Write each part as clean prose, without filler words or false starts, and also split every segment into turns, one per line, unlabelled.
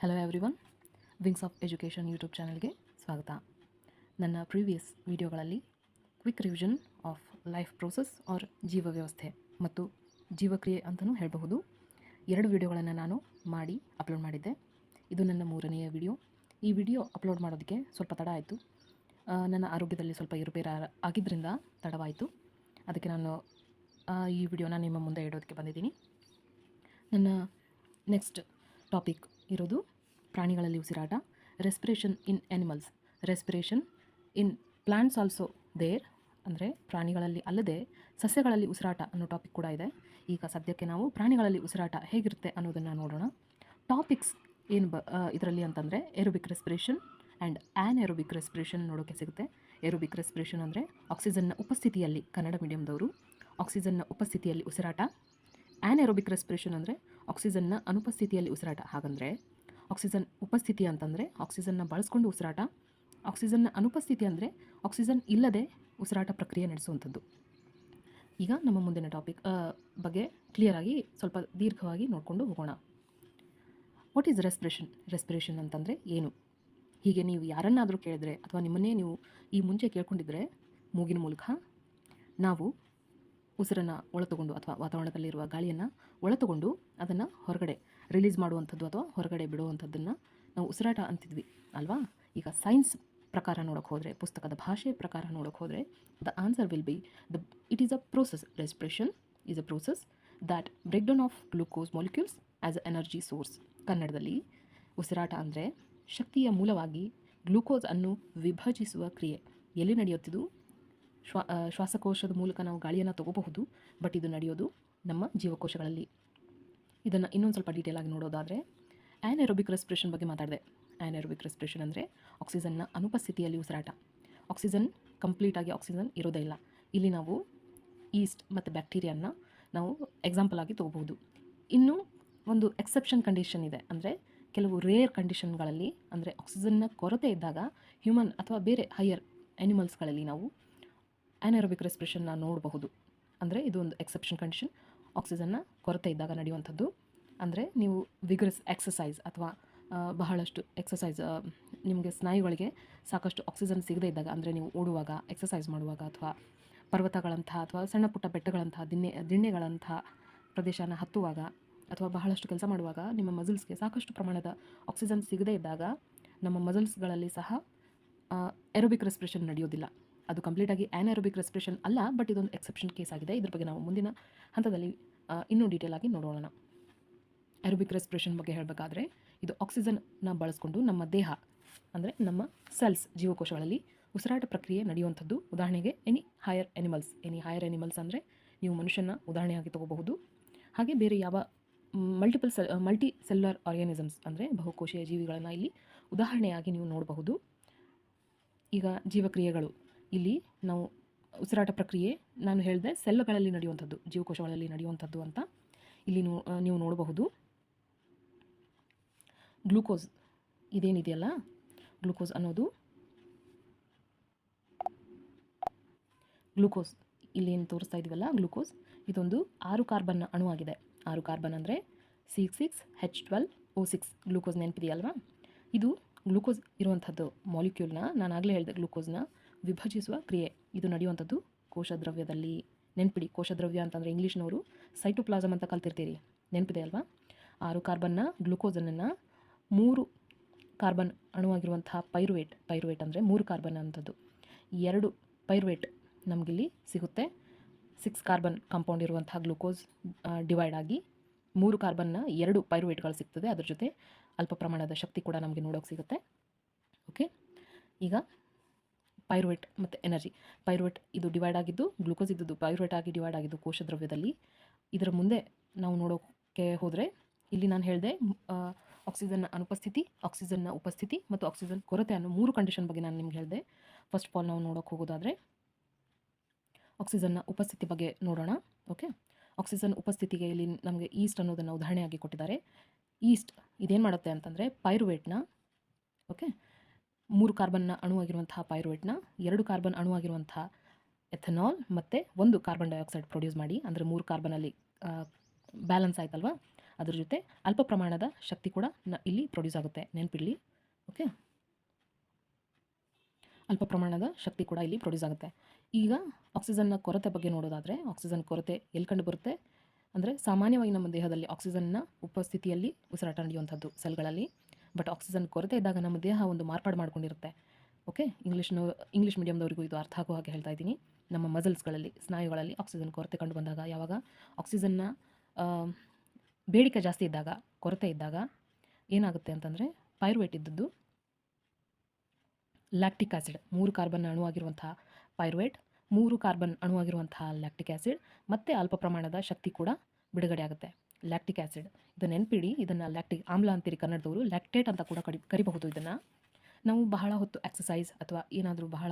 Hello everyone, wings of education YouTube ಚಾನಲ್ಗೆ ಸ್ವಾಗತ. ನನ್ನ ಪ್ರೀವಿಯಸ್ ವಿಡಿಯೋಗಳಲ್ಲಿ quick revision of life process or ಜೀವ ವ್ಯವಸ್ಥೆ ಮತ್ತು ಜೀವಕ್ರಿಯೆ ಅಂತಲೂ ಹೇಳಬಹುದು 2 ವಿಡಿಯೋಗಳನ್ನು ನಾನು ಮಾಡಿ ಅಪ್ಲೋಡ್ ಮಾಡಿದ್ದೆ. ಇದು ನನ್ನ 3ನೇ ವಿಡಿಯೋ. ಈ ವಿಡಿಯೋ ಅಪ್ಲೋಡ್ ಮಾಡೋದಕ್ಕೆ ಸ್ವಲ್ಪ ತಡ ಆಯಿತು. ನನ್ನ ಆರೋಗ್ಯದಲ್ಲಿ ಸ್ವಲ್ಪ ಏರುಪೇರು ಆಗಿದ್ದರಿಂದ ತಡವಾಯಿತು. ಅದಕ್ಕೆ ನಾನು ಈ ವಿಡಿಯೋನ ನಿಮ್ಮ ಮುಂದೆ ಇಡೋದಕ್ಕೆ ಬಂದಿದ್ದೀನಿ. ನನ್ನ ನೆಕ್ಸ್ಟ್ ಟಾಪಿಕ್ ಇರೋದು ಪ್ರಾಣಿಗಳಲ್ಲಿ ಉಸಿರಾಟ, respiration in animals, respiration in plants also there, ಅಂದರೆ ಪ್ರಾಣಿಗಳಲ್ಲಿ ಅಲ್ಲದೆ ಸಸ್ಯಗಳಲ್ಲಿ ಉಸಿರಾಟ ಅನ್ನೋ ಟಾಪಿಕ್ ಕೂಡ ಇದೆ. ಈಗ ಸದ್ಯಕ್ಕೆ ನಾವು ಪ್ರಾಣಿಗಳಲ್ಲಿ ಉಸಿರಾಟ ಹೇಗಿರುತ್ತೆ ಅನ್ನೋದನ್ನು ನೋಡೋಣ. ಟಾಪಿಕ್ಸ್ ಏನು ಇದರಲ್ಲಿ ಅಂತಂದರೆ ಏರೋಬಿಕ್ ರೆಸ್ಪಿರೇಷನ್ ಆ್ಯಂಡ್ ಆ್ಯನ್ಏರೋಬಿಕ್ ರೆಸ್ಪಿರೇಷನ್ ನೋಡೋಕ್ಕೆ ಸಿಗುತ್ತೆ. ಏರೋಬಿಕ್ ರೆಸ್ಪಿರೇಷನ್ ಅಂದರೆ ಆಕ್ಸಿಜನ್ನ ಉಪಸ್ಥಿತಿಯಲ್ಲಿ, ಕನ್ನಡ ಮೀಡಿಯಮ್ದವರು, ಆಕ್ಸಿಜನ್ನ ಉಪಸ್ಥಿತಿಯಲ್ಲಿ ಉಸಿರಾಟ. ಆ್ಯನ್ಏರೋಬಿಕ್ ರೆಸ್ಪಿರೇಷನ್ ಅಂದರೆ ಆಕ್ಸಿಜನ್ನ ಅನುಪಸ್ಥಿತಿಯಲ್ಲಿ ಉಸಿರಾಟ. ಹಾಗಂದರೆ ಆಕ್ಸಿಜನ್ ಉಪಸ್ಥಿತಿ ಅಂತಂದರೆ ಆಕ್ಸಿಜನ್ನ ಬಳಸ್ಕೊಂಡು ಉಸಿರಾಟ, ಆಕ್ಸಿಜನ್ನ ಅನುಪಸ್ಥಿತಿ ಅಂದರೆ ಆಕ್ಸಿಜನ್ ಇಲ್ಲದೆ ಉಸಿರಾಟ ಪ್ರಕ್ರಿಯೆ ನಡೆಸುವಂಥದ್ದು. ಈಗ ನಮ್ಮ ಮುಂದಿನ ಟಾಪಿಕ್ ಬಗ್ಗೆ ಕ್ಲಿಯರಾಗಿ ಸ್ವಲ್ಪ ದೀರ್ಘವಾಗಿ ನೋಡಿಕೊಂಡು ಹೋಗೋಣ. What is respiration? ರೆಸ್ಪಿರೇಷನ್ ಅಂತಂದರೆ ಏನು? ಹೀಗೆ ನೀವು ಯಾರನ್ನಾದರೂ ಕೇಳಿದರೆ ಅಥವಾ ನಿಮ್ಮನ್ನೇ ನೀವು ಈ ಮುಂಚೆ ಕೇಳ್ಕೊಂಡಿದ್ರೆ ಮೂಗಿನ ಮೂಲಕ ನಾವು ಉಸಿರನ್ನು ಒಳತುಕೊಂಡು ಅಥವಾ ವಾತಾವರಣದಲ್ಲಿರುವ ಗಾಳಿಯನ್ನು ಒಳತುಕೊಂಡು ಅದನ್ನು ಹೊರಗಡೆ ರಿಲೀಸ್ ಮಾಡುವಂಥದ್ದು ಅಥವಾ ಹೊರಗಡೆ ಬಿಡುವಂಥದ್ದನ್ನು ನಾವು ಉಸಿರಾಟ ಅಂತಿದ್ವಿ ಅಲ್ವಾ. ಈಗ ಸೈನ್ಸ್ ಪ್ರಕಾರ ನೋಡೋಕೆ ಹೋದರೆ, ಪುಸ್ತಕದ ಭಾಷೆ ಪ್ರಕಾರ ನೋಡೋಕೆ ಹೋದರೆ the answer will be it is a process. Respiration is a process that break down of glucose molecules as a energy source. ಕನ್ನಡದಲ್ಲಿ ಉಸಿರಾಟ ಅಂದರೆ ಶಕ್ತಿಯ ಮೂಲವಾಗಿ ಗ್ಲೂಕೋಸ್ ಅನ್ನು ವಿಭಜಿಸುವ ಕ್ರಿಯೆ. ಎಲ್ಲಿ ನಡೆಯುತ್ತಿದ್ದು? ಶ್ವಾಸಕೋಶದ ಮೂಲಕ ನಾವು ಗಾಳಿಯನ್ನು ತಗೋಬಹುದು, ಬಟ್ ಇದು ನಡೆಯೋದು ನಮ್ಮ ಜೀವಕೋಶಗಳಲ್ಲಿ. ಇದನ್ನು ಇನ್ನೊಂದು ಸ್ವಲ್ಪ ಡೀಟೇಲ್ ಆಗಿ ನೋಡೋದಾದರೆ ಆ್ಯನ್ಏರೋಬಿಕ್ ರೆಸ್ಪಿರೇಷನ್ ಬಗ್ಗೆ ಮಾತಾಡಿದೆ. ಆ್ಯನ್ಏರೋಬಿಕ್ ರೆಸ್ಪಿರೇಷನ್ ಅಂದರೆ ಆಕ್ಸಿಜನ್ನ ಅನುಪಸ್ಥಿತಿಯಲ್ಲಿ ಉಸಿರಾಟ. ಆಕ್ಸಿಜನ್ ಕಂಪ್ಲೀಟಾಗಿ ಆಕ್ಸಿಜನ್ ಇರೋದೇ ಇಲ್ಲ. ಇಲ್ಲಿ ನಾವು ಈಸ್ಟ್ ಮತ್ತು ಬ್ಯಾಕ್ಟೀರಿಯಾನ ನಾವು ಎಕ್ಸಾಂಪಲ್ ಆಗಿ ತೊಗೋಬಹುದು. ಇನ್ನೂ ಒಂದು ಎಕ್ಸೆಪ್ಷನ್ ಕಂಡೀಷನ್ ಇದೆ, ಅಂದರೆ ಕೆಲವು ರೇರ್ ಕಂಡೀಷನ್ಗಳಲ್ಲಿ, ಅಂದರೆ ಆಕ್ಸಿಜನ್ನ ಕೊರತೆ ಇದ್ದಾಗ ಹ್ಯೂಮನ್ ಅಥವಾ ಬೇರೆ ಹೈಯರ್ ಆ್ಯನಿಮಲ್ಸ್ಗಳಲ್ಲಿ ನಾವು ಆ್ಯನ್ಏರೋಬಿಕ್ ರೆಸ್ಪಿರೇಷನ್ನ ನೋಡಬಹುದು. ಅಂದರೆ ಇದು ಒಂದು ಎಕ್ಸೆಪ್ಷನ್ ಕಂಡೀಷನ್. ಆಕ್ಸಿಜನ್ನ ಕೊರತೆ ಇದ್ದಾಗ ನಡೆಯುವಂಥದ್ದು. ಅಂದರೆ ನೀವು ವಿಗರಸ್ ಎಕ್ಸಸೈಸ್ ಅಥವಾ ಬಹಳಷ್ಟು ಎಕ್ಸಸೈಸ್, ನಿಮಗೆ ಸ್ನಾಯುಗಳಿಗೆ ಸಾಕಷ್ಟು ಆಕ್ಸಿಜನ್ ಸಿಗದೇ ಇದ್ದಾಗ, ಅಂದರೆ ನೀವು ಓಡುವಾಗ, ಎಕ್ಸಸೈಸ್ ಮಾಡುವಾಗ, ಅಥವಾ ಪರ್ವತಗಳಂತಹ ಅಥವಾ ಸಣ್ಣ ಪುಟ್ಟ ಬೆಟ್ಟಗಳಂತಹ ದಿಣ್ಣೆಗಳಂತಹ ಪ್ರದೇಶನ ಹತ್ತುವಾಗ ಅಥವಾ ಬಹಳಷ್ಟು ಕೆಲಸ ಮಾಡುವಾಗ ನಿಮ್ಮ ಮಸಲ್ಸ್ಗೆ ಸಾಕಷ್ಟು ಪ್ರಮಾಣದ ಆಕ್ಸಿಜನ್ ಸಿಗದೇ ಇದ್ದಾಗ ನಮ್ಮ ಮಸಲ್ಸ್ಗಳಲ್ಲಿ ಸಹ ಏರೋಬಿಕ್ ರೆಸ್ಪಿರೇಷನ್ ನಡೆಯೋದಿಲ್ಲ. ಅದು ಕಂಪ್ಲೀಟಾಗಿ ಆ್ಯನ್ಏರೋಬಿಕ್ ರೆಸ್ಪಿರೇಷನ್ ಅಲ್ಲ, ಬಟ್ ಇದೊಂದು ಎಕ್ಸೆಪ್ಷನ್ ಕೇಸ್ ಆಗಿದೆ. ಇದ್ರ ಬಗ್ಗೆ ನಾವು ಮುಂದಿನ ಹಂತದಲ್ಲಿ ಇನ್ನೂ ಡೀಟೇಲ್ ಆಗಿ ನೋಡೋಣ. ಏರೋಬಿಕ್ ರೆಸ್ಪಿರೇಷನ್ ಬಗ್ಗೆ ಹೇಳಬೇಕಾದ್ರೆ ಇದು ಆಕ್ಸಿಜನ್ನ ಬಳಸ್ಕೊಂಡು ನಮ್ಮ ದೇಹ, ಅಂದರೆ ನಮ್ಮ ಸೆಲ್ಸ್, ಜೀವಕೋಶಗಳಲ್ಲಿ ಉಸಿರಾಟ ಪ್ರಕ್ರಿಯೆ ನಡೆಯುವಂಥದ್ದು. ಉದಾಹರಣೆಗೆ ಎನಿ ಹೈಯರ್ ಎನಿಮಲ್ಸ್ ಅಂದರೆ ನೀವು ಮನುಷ್ಯನ ಉದಾಹರಣೆಯಾಗಿ ತಗೋಬಹುದು. ಹಾಗೆ ಬೇರೆ ಯಾವ ಮಲ್ಟಿ ಸೆಲ್ಯುಲರ್ ಆರ್ಗ್ಯಾನಿಸಮ್ಸ್ ಅಂದರೆ ಬಹುಕೋಶೀಯ ಜೀವಿಗಳನ್ನು ಇಲ್ಲಿ ಉದಾಹರಣೆಯಾಗಿ ನೀವು ನೋಡಬಹುದು. ಈಗ ಜೀವಕ್ರಿಯೆಗಳು, ಇಲ್ಲಿ ನಾವು ಉಸಿರಾಟ ಪ್ರಕ್ರಿಯೆ ನಾನು ಹೇಳಿದೆ ಸೆಲ್ಗಳಲ್ಲಿ ನಡೆಯುವಂಥದ್ದು, ಜೀವಕೋಶಗಳಲ್ಲಿ ನಡೆಯುವಂಥದ್ದು ಅಂತ ಇಲ್ಲಿ ನೀವು ನೋಡಬಹುದು. ಗ್ಲೂಕೋಸ್ ಇದೇನಿದೆಯಲ್ಲ, ಗ್ಲೂಕೋಸ್ ಅನ್ನೋದು, ಗ್ಲೂಕೋಸ್ ಇಲ್ಲೇನು ತೋರಿಸ್ತಾ ಇದೀವಲ್ಲ, ಗ್ಲೂಕೋಸ್ ಇದೊಂದು 6 ಕಾರ್ಬನ್ನ ಅಣುವಾಗಿದೆ. 6 ಕಾರ್ಬನ್ ಅಂದರೆ C6H12O6. ಗ್ಲೂಕೋಸ್ ನೆನಪಿದೆಯಲ್ವಾ? ಇದು ಗ್ಲೂಕೋಸ್ ಇರುವಂಥದ್ದು ಮಾಲಿಕ್ಯೂಲ್ನ, ನಾನು ಆಗಲೇ ಹೇಳಿದೆ ಗ್ಲೂಕೋಸ್ನ ವಿಭಜಿಸುವ ಕ್ರಿಯೆ ಇದು ನಡೆಯುವಂಥದ್ದು ಕೋಶದ್ರವ್ಯದಲ್ಲಿ. ನೆನಪಿಡಿ, ಕೋಶದ್ರವ್ಯ ಅಂತಂದರೆ ಇಂಗ್ಲೀಷ್ನವರು ಸೈಟೋಪ್ಲಾಸಮ್ ಅಂತ ಕಲ್ತಿರ್ತೀರಿ, ನೆನಪಿದೆ ಅಲ್ವಾ? 6 ಕಾರ್ಬನ್ನ ಗ್ಲೂಕೋಸನ್ನು 3 ಕಾರ್ಬನ್ ಅಣುವಾಗಿರುವಂತಹ ಪೈರುವೇಟ್ ಅಂದರೆ 3 ಕಾರ್ಬನ್ ಅಂಥದ್ದು, 2 ಪೈರುವೇಟ್ ನಮಗಿಲ್ಲಿ ಸಿಗುತ್ತೆ. 6 ಕಾರ್ಬನ್ ಕಾಂಪೌಂಡ್ ಇರುವಂತಹ ಗ್ಲೂಕೋಸ್ ಡಿವೈಡ್ ಆಗಿ 3 ಕಾರ್ಬನ್ನ 2 ಪೈರುವೇಟ್ಗಳು ಸಿಗ್ತದೆ. ಅದ್ರ ಜೊತೆ ಅಲ್ಪ ಪ್ರಮಾಣದ ಶಕ್ತಿ ಕೂಡ ನಮಗೆ ನೋಡೋಕೆ ಸಿಗುತ್ತೆ. ಓಕೆ, ಈಗ ಪೈರುವೇಟ್ ಮತ್ತು ಎನರ್ಜಿ. ಪೈರುವೇಟ್ ಇದು ಡಿವೈಡ್ ಆಗಿದ್ದು, ಗ್ಲೂಕೋಸ್ ಇದ್ದದ್ದು ಪೈರುವೇಟ್ ಆಗಿ ಡಿವೈಡ್ ಆಗಿದ್ದು ಕೋಶದ್ರವ್ಯದಲ್ಲಿ. ಇದರ ಮುಂದೆ ನಾವು ನೋಡೋಕ್ಕೆ ಹೋದರೆ ಇಲ್ಲಿ ನಾನು ಹೇಳಿದೆ ಆಕ್ಸಿಜನ್ನ ಅನುಪಸ್ಥಿತಿ, ಆಕ್ಸಿಜನ್ನ ಉಪಸ್ಥಿತಿ ಮತ್ತು ಆಕ್ಸಿಜನ್ ಕೊರತೆ ಅನ್ನೋ 3 ಕಂಡೀಷನ್ ಬಗ್ಗೆ ನಾನು ನಿಮ್ಗೆ ಹೇಳಿದೆ. ಫಸ್ಟ್ ಆಫ್ ಆಲ್ ನಾವು ನೋಡೋಕೆ ಹೋಗೋದಾದರೆ ಆಕ್ಸಿಜನ್ನ ಉಪಸ್ಥಿತಿ ಬಗ್ಗೆ ನೋಡೋಣ. ಓಕೆ, ಆಕ್ಸಿಜನ್ ಉಪಸ್ಥಿತಿಗೆ ಇಲ್ಲಿ ನಮಗೆ ಈಸ್ಟ್ ಅನ್ನೋದನ್ನು ಉದಾಹರಣೆಯಾಗಿ ಕೊಟ್ಟಿದ್ದಾರೆ. ಈಸ್ಟ್ ಇದೇನು ಮಾಡುತ್ತೆ ಅಂತಂದರೆ ಪೈರುವೇಟ್ನ, ಓಕೆ, 3 ಕಾರ್ಬನ್ನ ಅಣುವಾಗಿರುವಂತಹ ಪೈರುವೇಟ್ನ 2 ಕಾರ್ಬನ್ ಅಣುವಾಗಿರುವಂಥ ಎಥನಾಲ್ ಮತ್ತು 1 ಕಾರ್ಬನ್ ಡೈಆಕ್ಸೈಡ್ ಪ್ರೊಡ್ಯೂಸ್ ಮಾಡಿ, ಅಂದರೆ 3 ಕಾರ್ಬನಲ್ಲಿ ಬ್ಯಾಲೆನ್ಸ್ ಆಯ್ತಲ್ವಾ, ಅದ್ರ ಜೊತೆ ಅಲ್ಪ ಪ್ರಮಾಣದ ಶಕ್ತಿ ಕೂಡ ಇಲ್ಲಿ ಪ್ರೊಡ್ಯೂಸ್ ಆಗುತ್ತೆ, ನೆನಪಿರಲಿ. ಓಕೆ, ಅಲ್ಪ ಪ್ರಮಾಣದ ಶಕ್ತಿ ಕೂಡ ಇಲ್ಲಿ ಪ್ರೊಡ್ಯೂಸ್ ಆಗುತ್ತೆ. ಈಗ ಆಕ್ಸಿಜನ್ನ ಕೊರತೆ ಬಗ್ಗೆ ನೋಡೋದಾದರೆ, ಆಕ್ಸಿಜನ್ ಕೊರತೆ ಎಲ್ಲಿ ಕಂಡು ಬರುತ್ತೆ ಅಂದರೆ, ಸಾಮಾನ್ಯವಾಗಿ ನಮ್ಮ ದೇಹದಲ್ಲಿ ಆಕ್ಸಿಜನ್ನ ಉಪಸ್ಥಿತಿಯಲ್ಲಿ ಉಸಿರಾಟ ನಡೆಯುವಂಥದ್ದು ಸೆಲ್ಗಳಲ್ಲಿ. ಬಟ್ ಆಕ್ಸಿಜನ್ ಕೊರತೆ ಇದ್ದಾಗ ನಮ್ಮ ದೇಹ ಒಂದು ಮಾರ್ಪಾಡು ಮಾಡ್ಕೊಂಡಿರುತ್ತೆ. ಓಕೆ, ಇಂಗ್ಲೀಷ್ ಮೀಡಿಯಮ್ದವರಿಗೂ ಇದು ಅರ್ಥ ಆಗೋ ಹಾಗೆ ಹೇಳ್ತಾ ಇದ್ದೀನಿ. ನಮ್ಮ ಮಸಲ್ಸ್ಗಳಲ್ಲಿ, ಸ್ನಾಯುಗಳಲ್ಲಿ ಆಕ್ಸಿಜನ್ ಕೊರತೆ ಕಂಡು ಬಂದಾಗ, ಯಾವಾಗ ಆಕ್ಸಿಜನ್ನ ಬೇಡಿಕೆ ಜಾಸ್ತಿ ಇದ್ದಾಗ, ಕೊರತೆ ಇದ್ದಾಗ ಏನಾಗುತ್ತೆ ಅಂತಂದರೆ, ಪೈರುವೇಟ್ ಇದ್ದದ್ದು ಲ್ಯಾಕ್ಟಿಕ್ ಆ್ಯಸಿಡ್, 3 ಕಾರ್ಬನ್ ಅಣುವಾಗಿರುವಂತಹ ಪೈರುವೇಟ್, 3 ಕಾರ್ಬನ್ ಅಣುವಾಗಿರುವಂತಹ ಲ್ಯಾಕ್ಟಿಕ್ ಆ್ಯಸಿಡ್ ಮತ್ತು ಅಲ್ಪ ಪ್ರಮಾಣದ ಶಕ್ತಿ ಕೂಡ ಬಿಡುಗಡೆ ಆಗುತ್ತೆ. ಲ್ಯಾಕ್ಟಿಕ್ ಆ್ಯಸಿಡ್, ಇದು ನೆನಪಿಡಿ, ಇದನ್ನು ಲ್ಯಾಕ್ಟಿಕ್ ಆಮ್ಲ ಅಂತೀರಿ ಕನ್ನಡದವರು, ಲ್ಯಾಕ್ಟೇಟ್ ಅಂತ ಕೂಡ ಕರಿಬಹುದು. ಇದನ್ನು ನಾವು ಬಹಳ ಹೊತ್ತು ಎಕ್ಸಸೈಸ್ ಅಥವಾ ಏನಾದರೂ ಬಹಳ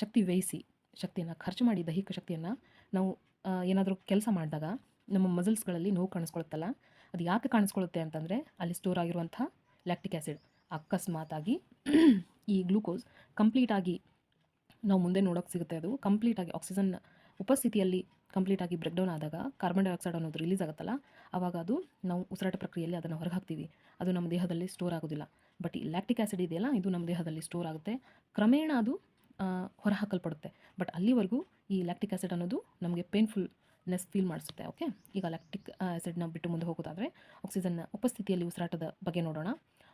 ಶಕ್ತಿ ವ್ಯಯಿಸಿ, ಶಕ್ತಿಯನ್ನು ಖರ್ಚು ಮಾಡಿ, ದೈಹಿಕ ಶಕ್ತಿಯನ್ನು ನಾವು ಏನಾದರೂ ಕೆಲಸ ಮಾಡಿದಾಗ ನಮ್ಮ ಮಸಲ್ಸ್ಗಳಲ್ಲಿ ನೋವು ಕಾಣಿಸ್ಕೊಳುತ್ತಲ್ಲ, ಅದು ಯಾಕೆ ಕಾಣಿಸ್ಕೊಳ್ಳುತ್ತೆ ಅಂತಂದರೆ, ಅಲ್ಲಿ ಸ್ಟೋರ್ ಆಗಿರುವಂಥ ಲ್ಯಾಕ್ಟಿಕ್ ಆ್ಯಸಿಡ್ ಅಕಸ್ಮಾತಾಗಿ ಈ ಗ್ಲೂಕೋಸ್ ಕಂಪ್ಲೀಟಾಗಿ ನಾವು ಮುಂದೆ ನೋಡೋಕ್ಕೆ ಸಿಗುತ್ತೆ, ಅದು ಕಂಪ್ಲೀಟಾಗಿ ಆಕ್ಸಿಜನ್ ಉಪಸ್ಥಿತಿಯಲ್ಲಿ ಕಂಪ್ಲೀಟಾಗಿ ಬ್ರೇಕ್ ಡೌನ್ ಆದಾಗ ಕಾರ್ಬನ್ ಡೈಆಕ್ಸೈಡ್ ಅನ್ನೋದು ರಿಲೀಸ್ ಆಗುತ್ತಲ್ಲ, ಆವಾಗ ಅದು ನಾವು ಉಸಿರಾಟ ಪ್ರಕ್ರಿಯೆಯಲ್ಲಿ ಅದನ್ನು ಹೊರಗೆ ಹಾಕ್ತೀವಿ, ಅದು ನಮ್ಮ ದೇಹದಲ್ಲಿ ಸ್ಟೋರ್ ಆಗೋದಿಲ್ಲ. ಬಟ್ ಈ ಲ್ಯಾಕ್ಟಿಕ್ ಆ್ಯಸಿಡ್ ಇದೆಯಲ್ಲ, ಇದು ನಮ್ಮ ದೇಹದಲ್ಲಿ ಸ್ಟೋರ್ ಆಗುತ್ತೆ, ಕ್ರಮೇಣ ಅದು ಹೊರ ಹಾಕಲ್ಪಡುತ್ತೆ. ಬಟ್ ಅಲ್ಲಿವರೆಗೂ ಈ ಲ್ಯಾಕ್ಟಿಕ್ ಆ್ಯಸಿಡ್ ಅನ್ನೋದು ನಮಗೆ ಪೇನ್ಫುಲ್ನೆಸ್ ಫೀಲ್ ಮಾಡಿಸುತ್ತೆ. ಓಕೆ, ಈಗ ಲ್ಯಾಕ್ಟಿಕ್ ಆ್ಯಸಿಡ್ನ ಬಿಟ್ಟು ಮುಂದೆ ಹೋಗೋದಾದರೆ, ಆಕ್ಸಿಜನ್ನ ಉಪಸ್ಥಿತಿಯಲ್ಲಿ ಉಸಿರಾಟದ ಬಗ್ಗೆ ನೋಡೋಣ.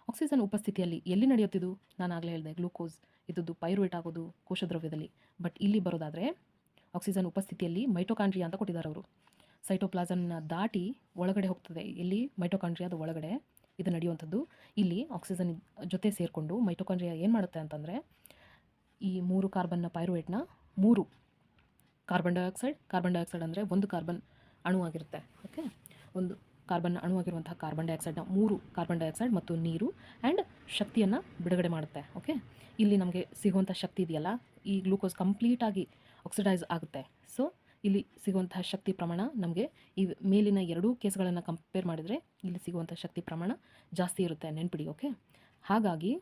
ಆಕ್ಸಿಜನ್ ಉಪಸ್ಥಿತಿಯಲ್ಲಿ ಎಲ್ಲಿ ನಡೆಯುತ್ತಿದ್ದು, ನಾನು ಆಗಲೇ ಹೇಳಿದೆ, ಗ್ಲೂಕೋಸ್ ಇದ್ದದ್ದು ಪೈರುವೇಟ್ ಆಗೋದು ಕೋಶದ್ರವ್ಯದಲ್ಲಿ. ಬಟ್ ಇಲ್ಲಿ ಬರೋದಾದರೆ, ಆಕ್ಸಿಜನ್ ಉಪಸ್ಥಿತಿಯಲ್ಲಿ ಮೈಟೊಕಾಂಡ್ರಿಯಾ ಅಂತ ಕೊಟ್ಟಿದ್ದಾರೆ ಅವರು. ಸೈಟೋಪ್ಲಾಸಮ್ನ ದಾಟಿ ಒಳಗಡೆ ಹೋಗ್ತದೆ, ಇಲ್ಲಿ ಮೈಟೊಕಾಂಡ್ರಿಯಾದ ಒಳಗಡೆ ಇದು ನಡೆಯುವಂಥದ್ದು. ಇಲ್ಲಿ ಆಕ್ಸಿಜನ್ ಜೊತೆ ಸೇರಿಕೊಂಡು ಮೈಟೊಕಾಂಡ್ರಿಯಾ ಏನು ಮಾಡುತ್ತೆ ಅಂತಂದರೆ, ಈ 3 ಕಾರ್ಬನ್ನ ಪೈರುವೇಟ್ನ 3 ಕಾರ್ಬನ್ ಡೈಆಕ್ಸೈಡ್ ಅಂದರೆ 1 ಕಾರ್ಬನ್ ಅಣುವಾಗಿರುತ್ತೆ. ಓಕೆ, ಒಂದು ಕಾರ್ಬನ್ ಅಣುವಾಗಿರುವಂತಹ ಕಾರ್ಬನ್ ಡೈಆಕ್ಸೈಡ್ನ 3 ಕಾರ್ಬನ್ ಡೈಆಕ್ಸೈಡ್ ಮತ್ತು ನೀರು ಆ್ಯಂಡ್ ಶಕ್ತಿಯನ್ನು ಬಿಡುಗಡೆ ಮಾಡುತ್ತೆ. ಓಕೆ, ಇಲ್ಲಿ ನಮಗೆ ಸಿಗುವಂಥ ಶಕ್ತಿ ಇದೆಯಲ್ಲ, ಈ ಗ್ಲೂಕೋಸ್ ಕಂಪ್ಲೀಟಾಗಿ ಆಕ್ಸಿಡೈಸ್ ಆಗುತ್ತೆ. ಸೊ ಇಲ್ಲಿ ಸಿಗುವಂತಹ ಶಕ್ತಿ ಪ್ರಮಾಣ ನಮಗೆ ಈ ಮೇಲಿನ 2 ಕೇಸ್ಗಳನ್ನು ಕಂಪೇರ್ ಮಾಡಿದರೆ ಇಲ್ಲಿ ಸಿಗುವಂಥ ಶಕ್ತಿ ಪ್ರಮಾಣ ಜಾಸ್ತಿ ಇರುತ್ತೆ, ನೆನ್ಪಿಡಿ. ಓಕೆ, ಹಾಗಾಗಿ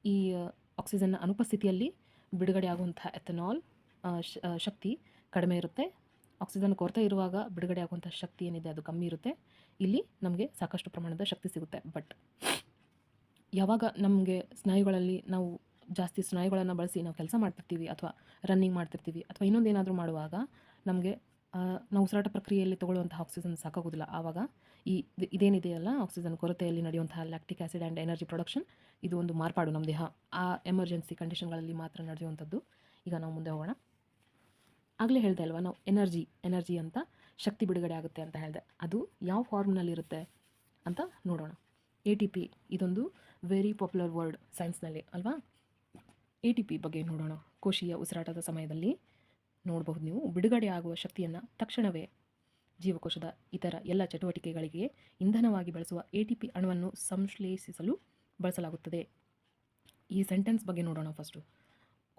ಈ ಆಕ್ಸಿಜನ್ನ ಅನುಪಸ್ಥಿತಿಯಲ್ಲಿ ಬಿಡುಗಡೆ ಆಗುವಂಥ ಎಥನಾಲ್ ಶಕ್ತಿ ಕಡಿಮೆ ಇರುತ್ತೆ. ಆಕ್ಸಿಜನ್ ಕೊರತೆ ಇರುವಾಗ ಬಿಡುಗಡೆ ಆಗುವಂಥ ಶಕ್ತಿ ಏನಿದೆ ಅದು ಕಮ್ಮಿ ಇರುತ್ತೆ. ಇಲ್ಲಿ ನಮಗೆ ಸಾಕಷ್ಟು ಪ್ರಮಾಣದ ಶಕ್ತಿ ಸಿಗುತ್ತೆ. ಬಟ್ ಯಾವಾಗ ನಮಗೆ ಸ್ನಾಯುಗಳಲ್ಲಿ ನಾವು ಜಾಸ್ತಿ ಸ್ನಾಯುಗಳನ್ನು ಬಳಸಿ ನಾವು ಕೆಲಸ ಮಾಡ್ತಿರ್ತೀವಿ, ಅಥವಾ ರನ್ನಿಂಗ್ ಮಾಡ್ತಿರ್ತೀವಿ, ಅಥವಾ ಇನ್ನೊಂದೇನಾದರೂ ಮಾಡುವಾಗ ನಮಗೆ ನಾವು ಉಸಿರಾಟ ಪ್ರಕ್ರಿಯೆಯಲ್ಲಿ ತೊಗೊಳ್ಳುವಂಥ ಆಕ್ಸಿಜನ್ ಸಾಕಾಗೋದಿಲ್ಲ. ಆವಾಗ ಇದೇನಿದೆಯಲ್ಲ, ಆಕ್ಸಿಜನ್ ಕೊರತೆಯಲ್ಲಿ ನಡೆಯುವಂತಹ lactic acid and energy production, ಇದು ಒಂದು ಮಾರ್ಪಾಡು ನಮ್ಮ ದೇಹ ಆ ಎಮರ್ಜೆನ್ಸಿ ಕಂಡೀಷನ್ಗಳಲ್ಲಿ ಮಾತ್ರ ನಡೆಯುವಂಥದ್ದು. ಈಗ ನಾವು ಮುಂದೆ ಹೋಗೋಣ. ಆಗಲೇ ಹೇಳ್ದೆ ಅಲ್ವಾ, ನಾವು ಎನರ್ಜಿ ಅಂತ ಶಕ್ತಿ ಬಿಡುಗಡೆ ಆಗುತ್ತೆ ಅಂತ ಹೇಳಿದೆ. ಅದು ಯಾವ ಫಾರ್ಮ್ನಲ್ಲಿರುತ್ತೆ ಅಂತ ನೋಡೋಣ. ATP, ಇದೊಂದು ವೆರಿ ಪಾಪ್ಯುಲರ್ ವರ್ಡ್ ಸೈನ್ಸ್ನಲ್ಲಿ ಅಲ್ವಾ. ATP ಬಗ್ಗೆ ನೋಡೋಣ. ಕೋಶೀಯ ಉಸಿರಾಟದ ಸಮಯದಲ್ಲಿ ನೋಡಬಹುದು ನೀವು, ಬಿಡುಗಡೆ ಆಗುವ ಶಕ್ತಿಯನ್ನು ತಕ್ಷಣವೇ ಜೀವಕೋಶದ ಇತರ ಎಲ್ಲ ಚಟುವಟಿಕೆಗಳಿಗೆ ಇಂಧನವಾಗಿ ಬಳಸುವ ATP ಅಣುವನ್ನು ಸಂಶ್ಲೇಷಿಸಲು ಬಳಸಲಾಗುತ್ತದೆ. ಈ ಸೆಂಟೆನ್ಸ್ ಬಗ್ಗೆ ನೋಡೋಣ ಫಸ್ಟು.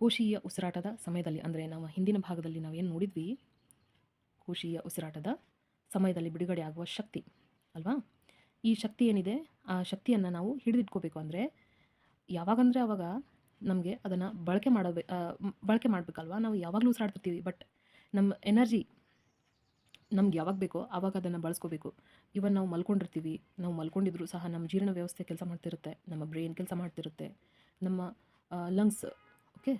ಕೋಶೀಯ ಉಸಿರಾಟದ ಸಮಯದಲ್ಲಿ, ಅಂದರೆ ನಾವು ಹಿಂದಿನ ಭಾಗದಲ್ಲಿ ನಾವೇನು ನೋಡಿದ್ವಿ, ಕೋಶೀಯ ಉಸಿರಾಟದ ಸಮಯದಲ್ಲಿ ಬಿಡುಗಡೆ ಆಗುವ ಶಕ್ತಿ ಅಲ್ವಾ. ಈ ಶಕ್ತಿ ಏನಿದೆ, ಆ ಶಕ್ತಿಯನ್ನು ನಾವು ಹಿಡಿದಿಟ್ಕೋಬೇಕು. ಅಂದರೆ ಯಾವಾಗಂದರೆ ಆವಾಗ ನಮಗೆ ಅದನ್ನು ಬಳಕೆ ಮಾಡಬೇಕಲ್ವಾ. ನಾವು ಯಾವಾಗಲೂ ಉಸಿರಾಡ್ತಿರ್ತೀವಿ, ಬಟ್ ನಮ್ಮ ಎನರ್ಜಿ ನಮ್ಗೆ ಯಾವಾಗ ಬೇಕೋ ಆವಾಗ ಅದನ್ನು ಬಳಸ್ಕೋಬೇಕು. ಇವನ್ ನಾವು ಮಲ್ಕೊಂಡಿರ್ತೀವಿ, ನಾವು ಮಲ್ಕೊಂಡಿದ್ರು ಸಹ ನಮ್ಮ ಜೀರ್ಣ ವ್ಯವಸ್ಥೆ ಕೆಲಸ ಮಾಡ್ತಿರುತ್ತೆ, ನಮ್ಮ ಬ್ರೈನ್ ಕೆಲಸ ಮಾಡ್ತಿರುತ್ತೆ, ನಮ್ಮ ಲಂಗ್ಸ್, ಓಕೆ,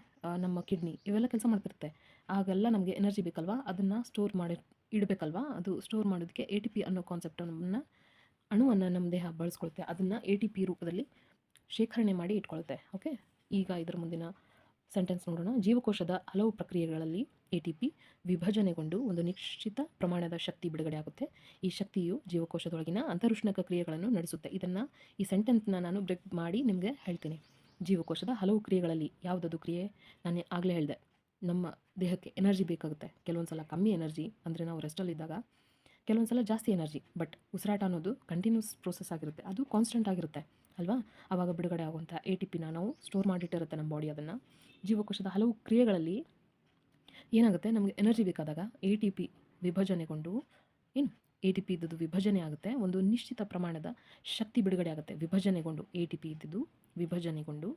ನಮ್ಮ ಕಿಡ್ನಿ ಇವೆಲ್ಲ ಕೆಲಸ ಮಾಡ್ತಿರುತ್ತೆ. ಆಗೆಲ್ಲ ನಮಗೆ ಎನರ್ಜಿ ಬೇಕಲ್ವಾ, ಅದನ್ನು ಸ್ಟೋರ್ ಮಾಡಿ ಇಡಬೇಕಲ್ವಾ. ಅದು ಸ್ಟೋರ್ ಮಾಡೋದಕ್ಕೆ ATP ಅನ್ನೋ ಕಾನ್ಸೆಪ್ಟನ್ನು, ಅಣುವನ್ನು ನಮ್ಮ ದೇಹ ಬಳಸ್ಕೊಳುತ್ತೆ. ಅದನ್ನು ATP ರೂಪದಲ್ಲಿ ಶೇಖರಣೆ ಮಾಡಿ ಇಟ್ಕೊಳ್ಳುತ್ತೆ. ಓಕೆ, ಈಗ ಇದರ ಮುಂದಿನ ಸೆಂಟೆನ್ಸ್ ನೋಡೋಣ. ಜೀವಕೋಶದ ಹಲವು ಪ್ರಕ್ರಿಯೆಗಳಲ್ಲಿ ATP ವಿಭಜನೆಗೊಂಡು ಒಂದು ನಿಶ್ಚಿತ ಪ್ರಮಾಣದ ಶಕ್ತಿ ಬಿಡುಗಡೆ ಆಗುತ್ತೆ. ಈ ಶಕ್ತಿಯು ಜೀವಕೋಶದೊಳಗಿನ ಅಂತರುಷ್ಣಕ ಕ್ರಿಯೆಗಳನ್ನು ನಡೆಸುತ್ತೆ. ಈ ಸೆಂಟೆನ್ಸ್ನ ನಾನು ಬ್ರೇಕ್ ಮಾಡಿ ನಿಮಗೆ ಹೇಳ್ತೀನಿ. ಜೀವಕೋಶದ ಹಲವು ಕ್ರಿಯೆಗಳಲ್ಲಿ ಯಾವುದದು ಕ್ರಿಯೆ, ನಾನು ಆಗಲೇ ಹೇಳಿದೆ, ನಮ್ಮ ದೇಹಕ್ಕೆ ಎನರ್ಜಿ ಬೇಕಾಗುತ್ತೆ. ಕೆಲವೊಂದು ಸಲ ಕಮ್ಮಿ ಎನರ್ಜಿ, ಅಂದರೆ ನಾವು ರೆಸ್ಟಲ್ಲಿದ್ದಾಗ, ಕೆಲವೊಂದು ಸಲ ಜಾಸ್ತಿ ಎನರ್ಜಿ. ಬಟ್ ಉಸಿರಾಟ ಅನ್ನೋದು ಕಂಟಿನ್ಯೂಸ್ ಪ್ರೋಸೆಸ್ ಆಗಿರುತ್ತೆ, ಅದು ಕಾನ್ಸ್ಟೆಂಟ್ ಆಗಿರುತ್ತೆ ಅಲ್ವಾ. ಆವಾಗ ಬಿಡುಗಡೆ ಆಗುವಂಥ ATPನ ನಾವು ಸ್ಟೋರ್ ಮಾಡಿಟ್ಟಿರುತ್ತೆ ನಮ್ಮ ಬಾಡಿ. ಅದನ್ನು ಜೀವಕೋಶದ ಹಲವು ಕ್ರಿಯೆಗಳಲ್ಲಿ ಏನಾಗುತ್ತೆ, ನಮಗೆ ಎನರ್ಜಿ ಬೇಕಾದಾಗ ATP ವಿಭಜನೆಗೊಂಡು ATP ಇದ್ದದ್ದು ವಿಭಜನೆ ಆಗುತ್ತೆ, ಒಂದು ನಿಶ್ಚಿತ ಪ್ರಮಾಣದ ಶಕ್ತಿ ಬಿಡುಗಡೆ ಆಗುತ್ತೆ. ವಿಭಜನೆಗೊಂಡು ATP ಇದ್ದಿದ್ದು ವಿಭಜನೆಗೊಂಡು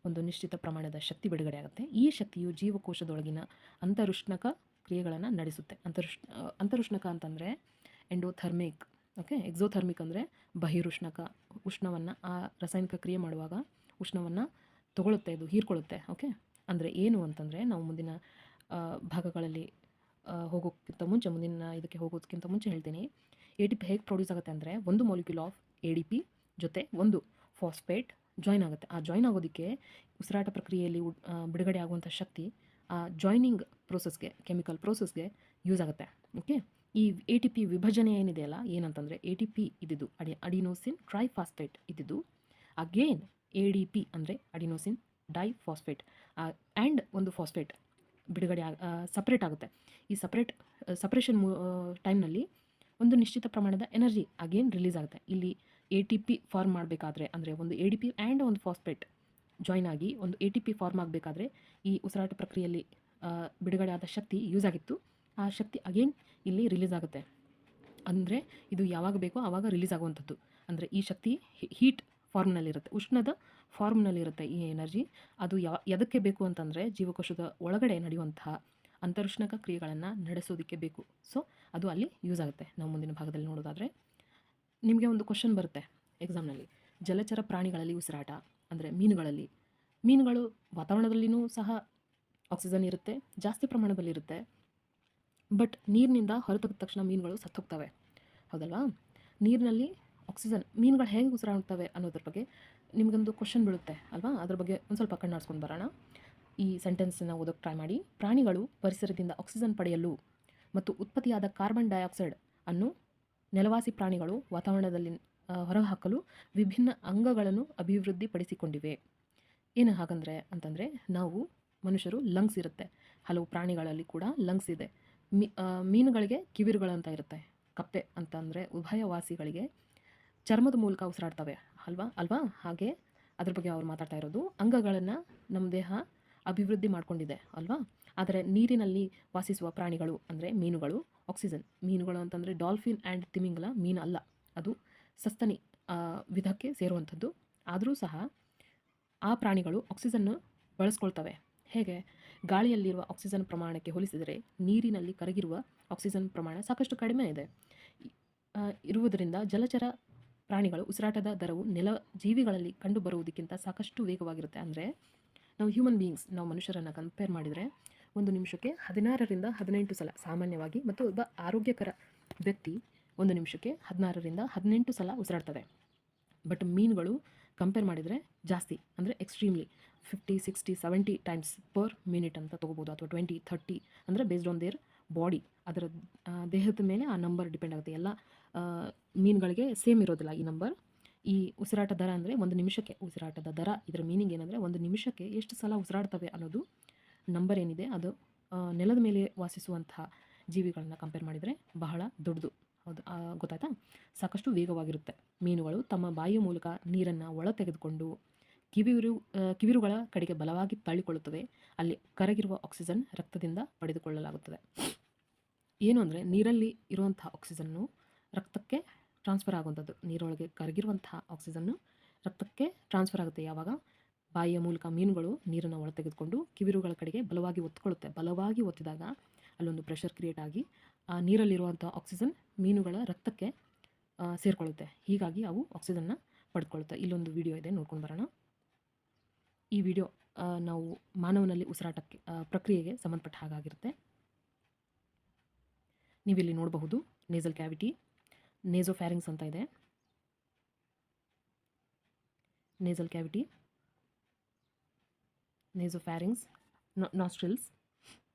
ಒಂದು ನಿಶ್ಚಿತ ಪ್ರಮಾಣದ ಶಕ್ತಿ ಬಿಡುಗಡೆ ಆಗುತ್ತೆ. ಈ ಶಕ್ತಿಯು ಜೀವಕೋಶದೊಳಗಿನ ಅಂತರುಷ್ಣಕ ಕ್ರಿಯೆಗಳನ್ನು ನಡೆಸುತ್ತೆ. ಅಂತರುಷ್ಣಕ ಅಂತಂದರೆ ಎಂಡೋಥರ್ಮಿಕ್. ಓಕೆ, ಎಕ್ಸೋಥರ್ಮಿಕ್ ಅಂದರೆ ಬಹಿರುಷ್ಣಕ, ಉಷ್ಣವನ್ನು ಆ ರಾಸಾಯನಿಕ ಕ್ರಿಯೆ ಮಾಡುವಾಗ ಉಷ್ಣವನ್ನು ತಗೊಳುತ್ತೆ, ಇದು ಹೀರ್ಕೊಳ್ಳುತ್ತೆ. ಓಕೆ, ಅಂದರೆ ಏನು ಅಂತಂದರೆ ನಾವು ಮುಂದಿನ ಭಾಗಗಳಲ್ಲಿ ಹೋಗೋಕ್ಕಿಂತ ಮುಂಚೆ, ಮುಂದಿನ ಇದಕ್ಕೆ ಹೋಗೋದಕ್ಕಿಂತ ಮುಂಚೆ ಹೇಳ್ತೀನಿ. ATP ಹೇಗೆ ಪ್ರೊಡ್ಯೂಸ್ ಆಗುತ್ತೆ ಅಂದರೆ, ಒಂದು ಮಾಲಿಕ್ಯೂಲ್ ಆಫ್ ADP ಜೊತೆ ಒಂದು ಫಾಸ್ಫೇಟ್ ಜಾಯ್ನ್ ಆಗುತ್ತೆ. ಆ ಜಾಯ್ನ್ ಆಗೋದಕ್ಕೆ ಉಸಿರಾಟ ಪ್ರಕ್ರಿಯೆಯಲ್ಲಿ ಬಿಡುಗಡೆ ಆಗುವಂಥ ಶಕ್ತಿ ಆ ಜಾಯ್ನಿಂಗ್ ಪ್ರೋಸೆಸ್ಗೆ, ಕೆಮಿಕಲ್ ಪ್ರೋಸೆಸ್ಗೆ ಯೂಸ್ ಆಗುತ್ತೆ. ಓಕೆ, ಈ ATP ವಿಭಜನೆ ಏನಿದೆಯಲ್ಲ, ಏನಂತಂದರೆ ATP ಇದ್ದಿದ್ದು ಅಡಿನೋಸಿನ್ ಟ್ರೈಫಾಸ್ಫೇಟ್ ಇದ್ದಿದ್ದು ಅಗೇನ್ ADP ಅಂದರೆ ಅಡಿನೋಸಿನ್ ಡೈಫಾಸ್ಫೇಟ್ ಆ್ಯಂಡ್ ಒಂದು ಫಾಸ್ಫೇಟ್ ಬಿಡುಗಡೆ ಸಪ್ರೇಟ್ ಆಗುತ್ತೆ. ಈ ಸಪ್ರೇಷನ್ ಟೈಮ್ನಲ್ಲಿ ಒಂದು ನಿಶ್ಚಿತ ಪ್ರಮಾಣದ ಎನರ್ಜಿ ಅಗೇನ್ ರಿಲೀಸ್ ಆಗುತ್ತೆ. ಇಲ್ಲಿ ATP ಫಾರ್ಮ್ ಮಾಡಬೇಕಾದ್ರೆ, ಅಂದರೆ ಒಂದು ADP ಆ್ಯಂಡ್ ಒಂದು ಫಾಸ್ಫೇಟ್ ಜಾಯ್ನ್ ಆಗಿ ಒಂದು ATP ಫಾರ್ಮ್ ಆಗಬೇಕಾದ್ರೆ ಈ ಉಸಿರಾಟ ಪ್ರಕ್ರಿಯೆಯಲ್ಲಿ ಬಿಡುಗಡೆ ಆದ ಶಕ್ತಿ ಯೂಸ್ ಆಗಿತ್ತು. ಆ ಶಕ್ತಿ ಅಗೇನ್ ಇಲ್ಲಿ ರಿಲೀಸ್ ಆಗುತ್ತೆ. ಅಂದರೆ ಇದು ಯಾವಾಗ ಬೇಕೋ ಆವಾಗ ರಿಲೀಸ್ ಆಗುವಂಥದ್ದು. ಅಂದರೆ ಈ ಶಕ್ತಿ ಹೀಟ್ ಫಾರ್ಮ್ನಲ್ಲಿರುತ್ತೆ, ಉಷ್ಣದ ಫಾರ್ಮ್ನಲ್ಲಿರುತ್ತೆ. ಈ ಎನರ್ಜಿ ಅದು ಎದಕ್ಕೆ ಬೇಕು ಅಂತಂದರೆ ಜೀವಕೋಶದ ಒಳಗಡೆ ನಡೆಯುವಂತಹ ಅಂತರುಷ್ಣಕ ಕ್ರಿಯೆಗಳನ್ನು ನಡೆಸೋದಕ್ಕೆ ಬೇಕು. ಸೊ ಅದು ಅಲ್ಲಿ ಯೂಸ್ ಆಗುತ್ತೆ. ನಾವು ಮುಂದಿನ ಭಾಗದಲ್ಲಿ ನೋಡೋದಾದರೆ, ನಿಮಗೆ ಒಂದು ಕ್ವಶನ್ ಬರುತ್ತೆ ಎಕ್ಸಾಮ್ನಲ್ಲಿ, ಜಲಚರ ಪ್ರಾಣಿಗಳಲ್ಲಿ ಉಸಿರಾಟ ಅಂದರೆ ಮೀನುಗಳು ವಾತಾವರಣದಲ್ಲಿಯೂ ಸಹ ಆಕ್ಸಿಜನ್ ಇರುತ್ತೆ, ಜಾಸ್ತಿ ಪ್ರಮಾಣದಲ್ಲಿರುತ್ತೆ. ಬಟ್ ನೀರಿನಿಂದ ಹೊರತೆಗೆದ ತಕ್ಷಣ ಮೀನುಗಳು ಸತ್ತೋಗ್ತವೆ, ಹೌದಲ್ವಾ? ನೀರಿನಲ್ಲಿ ಆಕ್ಸಿಜನ್ ಮೀನುಗಳು ಹೇಗೆ ಉಸಿರಾಡ್ತವೆ ಅನ್ನೋದ್ರ ಬಗ್ಗೆ ನಿಮಗೊಂದು ಕ್ವಶನ್ ಬೀಳುತ್ತೆ ಅಲ್ವಾ? ಅದ್ರ ಬಗ್ಗೆ ಒಂದು ಸ್ವಲ್ಪ ಕಣ್ಣಾಡಿಸ್ಕೊಂಡು ಬರೋಣ. ಈ ಸೆಂಟೆನ್ಸನ್ನು ಓದೋಕ್ಕೆ ಟ್ರೈ ಮಾಡಿ. ಪ್ರಾಣಿಗಳು ಪರಿಸರದಿಂದ ಆಕ್ಸಿಜನ್ ಪಡೆಯಲು ಮತ್ತು ಉತ್ಪತ್ತಿಯಾದ ಕಾರ್ಬನ್ ಡೈಆಕ್ಸೈಡ್ ಅನ್ನು ನೆಲವಾಸಿ ಪ್ರಾಣಿಗಳು ವಾತಾವರಣದಲ್ಲಿ ಹೊರಹಾಕಲು ವಿಭಿನ್ನ ಅಂಗಗಳನ್ನು ಅಭಿವೃದ್ಧಿಪಡಿಸಿಕೊಂಡಿವೆ. ಏನು ಹಾಗಂದರೆ ಅಂತಂದರೆ, ನಾವು ಮನುಷ್ಯರು ಲಂಗ್ಸ್ ಇರುತ್ತೆ, ಹಲವು ಪ್ರಾಣಿಗಳಲ್ಲಿ ಕೂಡ ಲಂಗ್ಸ್ ಇದೆ. ಮೀನುಗಳಿಗೆ ಕಿವಿರುಗಳಂತ ಇರುತ್ತೆ, ಕಪ್ಪೆ ಅಂತಂದರೆ ಉಭಯವಾಸಿಗಳಿಗೆ ಚರ್ಮದ ಮೂಲಕ ಉಸಿರಾಡ್ತವೆ ಅಲ್ವಾ? ಹಾಗೆ ಅದ್ರ ಬಗ್ಗೆ ಅವ್ರು ಮಾತಾಡ್ತಾ ಇರೋದು. ಅಂಗಗಳನ್ನು ನಮ್ಮ ದೇಹ ಅಭಿವೃದ್ಧಿ ಮಾಡಿಕೊಂಡಿದೆ ಅಲ್ವಾ? ಆದರೆ ನೀರಿನಲ್ಲಿ ವಾಸಿಸುವ ಪ್ರಾಣಿಗಳು ಅಂದರೆ ಮೀನುಗಳು ಅಂತಂದರೆ ಡಾಲ್ಫಿನ್ ಆ್ಯಂಡ್ ತಿಮಿಂಗಲ ಮೀನು ಅಲ್ಲ, ಅದು ಸಸ್ತನಿ ವಿಧಕ್ಕೆ ಸೇರುವಂಥದ್ದು. ಆದರೂ ಸಹ ಆ ಪ್ರಾಣಿಗಳು ಆಕ್ಸಿಜನ್ನು ಬಳಸ್ಕೊಳ್ತವೆ. ಹೇಗೆ? ಗಾಳಿಯಲ್ಲಿರುವ ಆಕ್ಸಿಜನ್ ಪ್ರಮಾಣಕ್ಕೆ ಹೋಲಿಸಿದರೆ ನೀರಿನಲ್ಲಿ ಕರಗಿರುವ ಆಕ್ಸಿಜನ್ ಪ್ರಮಾಣ ಸಾಕಷ್ಟು ಕಡಿಮೆ ಇರುವುದರಿಂದ ಜಲಚರ ಪ್ರಾಣಿಗಳು ಉಸಿರಾಟದ ದರವು ನೆಲ ಜೀವಿಗಳಲ್ಲಿ ಕಂಡುಬರುವುದಕ್ಕಿಂತ ಸಾಕಷ್ಟು ವೇಗವಾಗಿರುತ್ತೆ. ಅಂದರೆ ನಾವು ಹ್ಯೂಮನ್ ಬೀಯಿಂಗ್ಸ್, ನಾವು ಮನುಷ್ಯರನ್ನು ಕಂಪೇರ್ ಮಾಡಿದರೆ ಒಂದು ನಿಮಿಷಕ್ಕೆ 16ರಿಂದ 18 ಸಲ ಸಾಮಾನ್ಯವಾಗಿ, ಮತ್ತು ಒಬ್ಬ ಆರೋಗ್ಯಕರ ವ್ಯಕ್ತಿ ಒಂದು ನಿಮಿಷಕ್ಕೆ 16ರಿಂದ 18 ಸಲ ಉಸಿರಾಡ್ತದೆ. ಬಟ್ ಮೀನುಗಳು ಕಂಪೇರ್ ಮಾಡಿದರೆ ಜಾಸ್ತಿ, ಅಂದರೆ ಎಕ್ಸ್ಟ್ರೀಮ್ಲಿ 50, 60, 70 ಟೈಮ್ಸ್ ಪರ್ ಮಿನಿಟ್ ಅಂತ ತೊಗೋಬೋದು, ಅಥವಾ 20, 30 ಅಂದರೆ ಬೇಸ್ಡ್ ಆನ್ ದೇರ್ ಬಾಡಿ, ಅದರ ದೇಹದ ಮೇಲೆ ಆ ನಂಬರ್ ಡಿಪೆಂಡ್ ಆಗುತ್ತೆ. ಎಲ್ಲ ಮೀನುಗಳಿಗೆ ಸೇಮ್ ಇರೋದಿಲ್ಲ ಈ ನಂಬರ್. ಈ ಉಸಿರಾಟ ದರ ಅಂದರೆ ಒಂದು ನಿಮಿಷಕ್ಕೆ ಉಸಿರಾಟದ ದರ, ಇದರ ಮೀನಿಂಗ್ ಏನಂದರೆ ಒಂದು ನಿಮಿಷಕ್ಕೆ ಎಷ್ಟು ಸಲ ಉಸಿರಾಡ್ತವೆ ಅನ್ನೋದು ನಂಬರ್ ಏನಿದೆ ಅದು ನೆಲದ ಮೇಲೆ ವಾಸಿಸುವಂತಹ ಜೀವಿಗಳನ್ನ ಕಂಪೇರ್ ಮಾಡಿದರೆ ಬಹಳ ದೊಡ್ಡದು. ಹೌದು, ಗೊತ್ತಾಯ್ತಾ? ಸಾಕಷ್ಟು ವೇಗವಾಗಿರುತ್ತೆ. ಮೀನುಗಳು ತಮ್ಮ ಬಾಯಿಯ ಮೂಲಕ ನೀರನ್ನು ಒಳ ತೆಗೆದುಕೊಂಡು ಕಿವಿರುಗಳ ಕಡೆಗೆ ಬಲವಾಗಿ ತಳ್ಳಿಕೊಳ್ಳುತ್ತವೆ. ಅಲ್ಲಿ ಕರಗಿರುವ ಆಕ್ಸಿಜನ್ ರಕ್ತದಿಂದ ಪಡೆದುಕೊಳ್ಳಲಾಗುತ್ತದೆ. ಏನು ಅಂದರೆ, ನೀರಲ್ಲಿ ಇರುವಂಥ ಆಕ್ಸಿಜನ್ನು ರಕ್ತಕ್ಕೆ ಟ್ರಾನ್ಸ್ಫರ್ ಆಗುವಂಥದ್ದು. ನೀರೊಳಗೆ ಕರಗಿರುವಂತಹ ಆಕ್ಸಿಜನ್ನು ರಕ್ತಕ್ಕೆ ಟ್ರಾನ್ಸ್ಫರ್ ಆಗುತ್ತೆ ಯಾವಾಗ? ಬಾಯಿಯ ಮೂಲಕ ಮೀನುಗಳು ನೀರನ್ನು ಒಳ ತೆಗೆದುಕೊಂಡು ಕಿವಿರುಗಳ ಕಡೆಗೆ ಬಲವಾಗಿ ಒತ್ತಿಕೊಳ್ಳುತ್ತೆ. ಬಲವಾಗಿ ಒತ್ತಿದಾಗ ಅಲ್ಲೊಂದು ಪ್ರೆಷರ್ ಕ್ರಿಯೇಟ್ ಆಗಿ ಆ ನೀರಲ್ಲಿರುವಂಥ ಆಕ್ಸಿಜನ್ ಮೀನುಗಳ ರಕ್ತಕ್ಕೆ ಸೇರಿಕೊಳ್ಳುತ್ತೆ. ಹೀಗಾಗಿ ಅವು ಆಕ್ಸಿಜನ್ನ ಪಡೆದುಕೊಳ್ಳುತ್ತೆ. ಇಲ್ಲೊಂದು ವಿಡಿಯೋ ಇದೆ, ನೋಡ್ಕೊಂಡು ಬರೋಣ. ಈ ವಿಡಿಯೋ ನಾವು ಮಾನವನಲ್ಲಿ ಉಸಿರಾಟಕ್ಕೆ ಪ್ರಕ್ರಿಯೆಗೆ ಸಂಬಂಧಪಟ್ಟ ಹಾಗಾಗಿರುತ್ತೆ. ನೀವಿಲ್ಲಿ ನೋಡಬಹುದು ನೇಸಲ್ ಕ್ಯಾವಿಟಿ, ನೇಸೋಫ್ಯಾರಿಂಗ್ಸ್ ಅಂತ ಇದೆ. Nasal cavity, nasopharynx, nostrils.